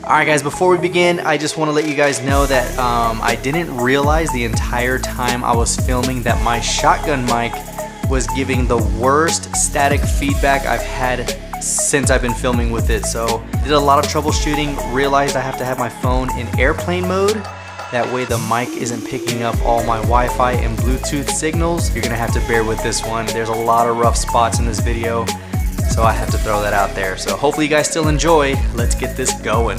Alright guys, before we begin, I just want to let you guys know that I didn't realize the entire time I was filming that my shotgun mic was giving the worst static feedback I've had since I've been filming with it. So did a lot of troubleshooting, realized I have to have my phone in airplane mode. That way the mic isn't picking up all my Wi-Fi and Bluetooth signals. You're gonna have to bear with this one. There's a lot of rough spots in this video, so I have to throw that out there. So hopefully you guys still enjoy. Let's get this going.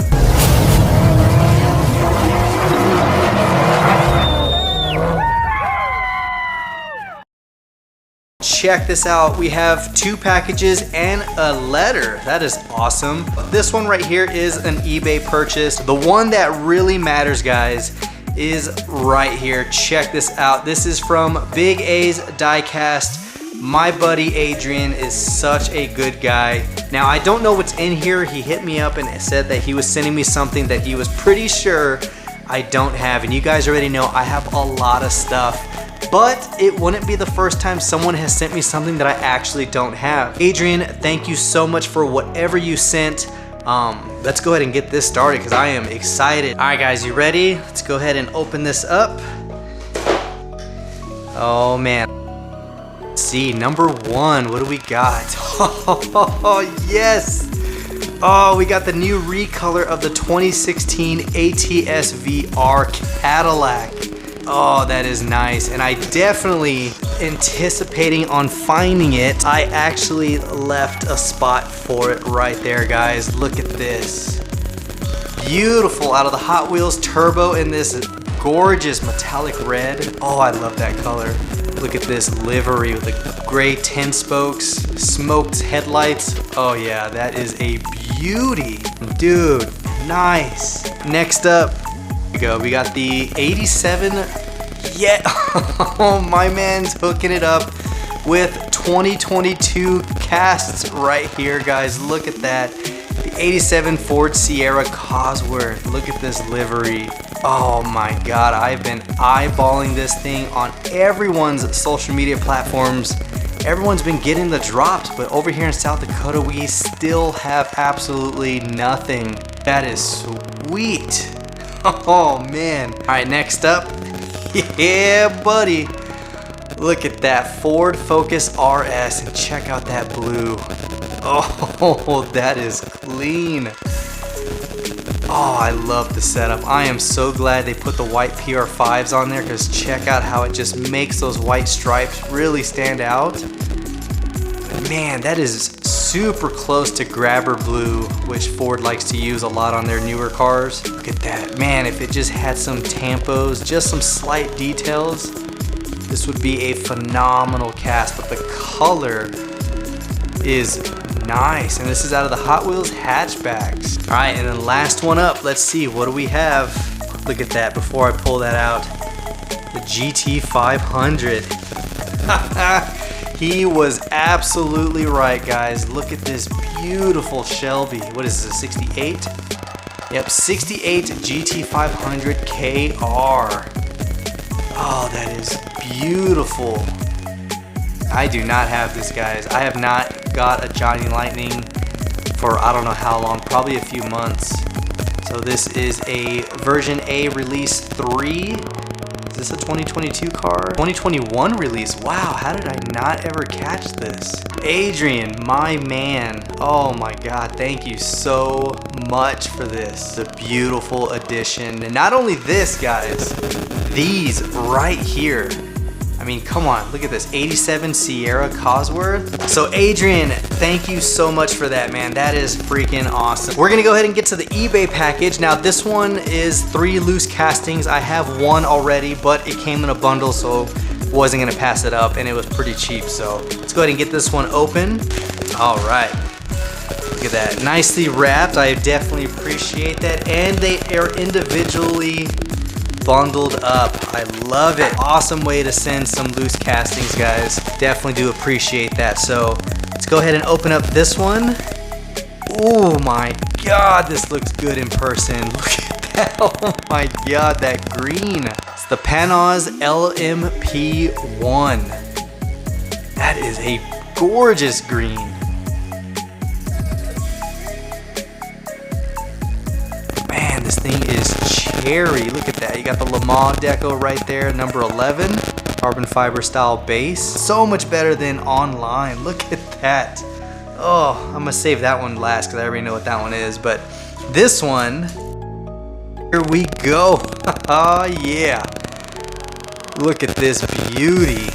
Check this out. We have 2 packages and a letter. That is awesome. This one right here is an eBay purchase. The one that really matters, guys, is right here. Check this out. This is from Big A's Diecast. My buddy Adrian is such a good guy. Now, I don't know what's in here. He hit me up and said that he was sending me something that he was pretty sure I don't have. And you guys already know I have a lot of stuff, but it wouldn't be the first time someone has sent me something that I actually don't have. Adrian, thank you so much for whatever you sent. Let's go ahead and get this started because I am excited. All right, guys, you ready? Let's go ahead and open this up. Oh, man. Let's see, number 1, what do we got? Oh, yes. Oh, we got the new recolor of the 2016 ATS VR Cadillac. Oh, that is nice. And I definitely anticipating on finding it. I actually left a spot for it right there, guys. Look at this. Beautiful, out of the Hot Wheels Turbo in this gorgeous metallic red. Oh, I love that color. Look at this livery with the gray 10 spokes, smoked headlights. Oh yeah, that is a beauty. Dude, nice. Next up, we got the 87. Yeah, oh, my man's hooking it up with 2022 casts right here, guys. Look at that. The 87 Ford Sierra Cosworth. Look at this livery. Oh my God, I've been eyeballing this thing on everyone's social media platforms. Everyone's been getting the drops, but over here in South Dakota, we still have absolutely nothing. That is sweet. Oh man. All right, next up. Yeah, buddy. Look at that Ford Focus RS and check out that blue. Oh, that is clean. Oh, I love the setup. I am so glad they put the white PR5s on there because check out how it just makes those white stripes really stand out. Man, that is super close to grabber blue, which Ford likes to use a lot on their newer cars. Look at that. Man, if it just had some tampos, just some slight details, this would be a phenomenal cast, but the color is nice. And this is out of the Hot Wheels hatchbacks. All right, and then last one up. Let's see, what do we have? Look at that before I pull that out. The GT500. He was absolutely right, guys. Look at this beautiful Shelby. What is this, a 68? Yep, 68 GT500 KR. Oh, that is beautiful. I do not have this, guys. I have not got a Johnny Lightning for I don't know how long, probably a few months. So this is a version A release 3. Is this a 2022 car? 2021 release. Wow, how did I not ever catch this? Adrian, my man. Oh my God, thank you so much for this. It's a beautiful addition. And not only this, guys, these right here. I mean, come on, look at this, 87 Sierra Cosworth. So Adrian, thank you so much for that, man. That is freaking awesome. We're gonna go ahead and get to the eBay package. Now this one is 3 loose castings. I have 1 already, but it came in a bundle, so wasn't gonna pass it up, and it was pretty cheap. So let's go ahead and get this one open. All right, look at that, nicely wrapped. I definitely appreciate that. And they are individually bundled up. I love it. Awesome way to send some loose castings, guys. Definitely do appreciate that. So let's go ahead and open up this one. Oh my God, this looks good in person. Look at that. Oh my God, that green. It's the Panoz LMP1. That is a gorgeous green. this thing is cherry. Look at that. You got the Le Mans deco right there, number 11. Carbon fiber style base. So much better than online. Look at that. Oh, I'm gonna save that one last because I already know what that one is. But this one, here we go. Oh yeah. Look at this beauty.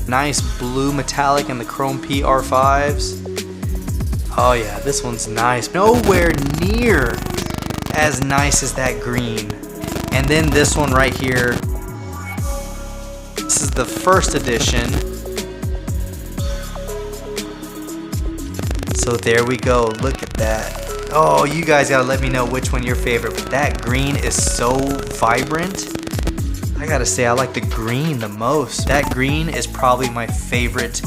Nice blue metallic and the chrome PR5s. Oh yeah, this one's nice. Nowhere near as nice as that green. And then this one right here. This is the first edition. So there we go, look at that. Oh, you guys gotta let me know which one your favorite. But that green is so vibrant. I gotta say, I like the green the most. That green is probably my favorite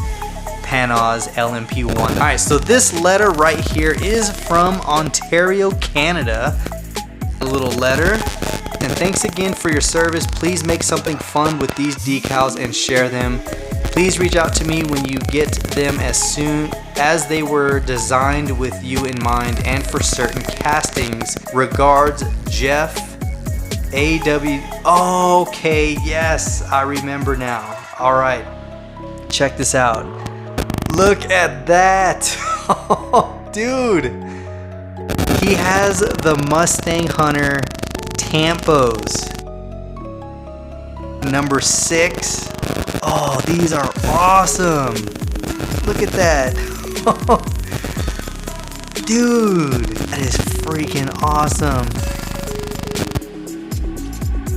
Panoz LMP1. All right, so this letter right here is from Ontario, Canada. A little letter. And thanks again for your service. Please make something fun with these decals and share them. Please reach out to me when you get them as soon as they were designed with you in mind and for certain castings. Regards, Jeff. AW. Okay, yes, I remember now. All right, check this out. Look at that. Dude, he has the Mustang Hunter Tampos. Number 6. Oh, these are awesome. Look at that. Dude, that is freaking awesome.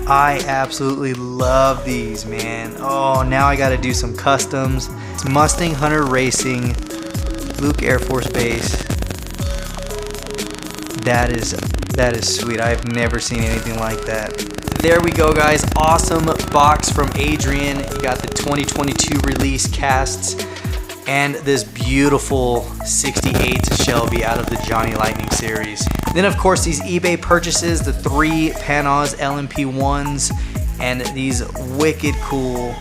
I absolutely love these, man. Oh, now I gotta do some customs. It's Mustang Hunter Racing, Luke Air Force Base. That is sweet. I've never seen anything like that. There we go, guys. Awesome box from Adrian. You got the 2022 release casts and this beautiful 68 Shelby out of the Johnny Lightning series. Then of course these eBay purchases, the 3 Panoz LMP1s and these wicked cool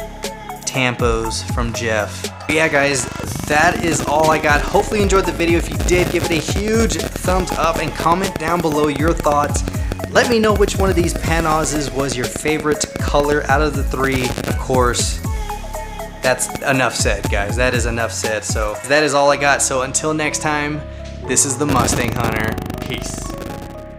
Tampos from Jeff. But yeah guys, that is all I got. Hopefully you enjoyed the video. If you did, give it a huge thumbs up and comment down below your thoughts. Let me know which one of these Panozes was your favorite color out of the 3. Of course, that's enough said, guys. That is enough said. So that is all I got. So until next time, this is the Mustang Hunter. Peace.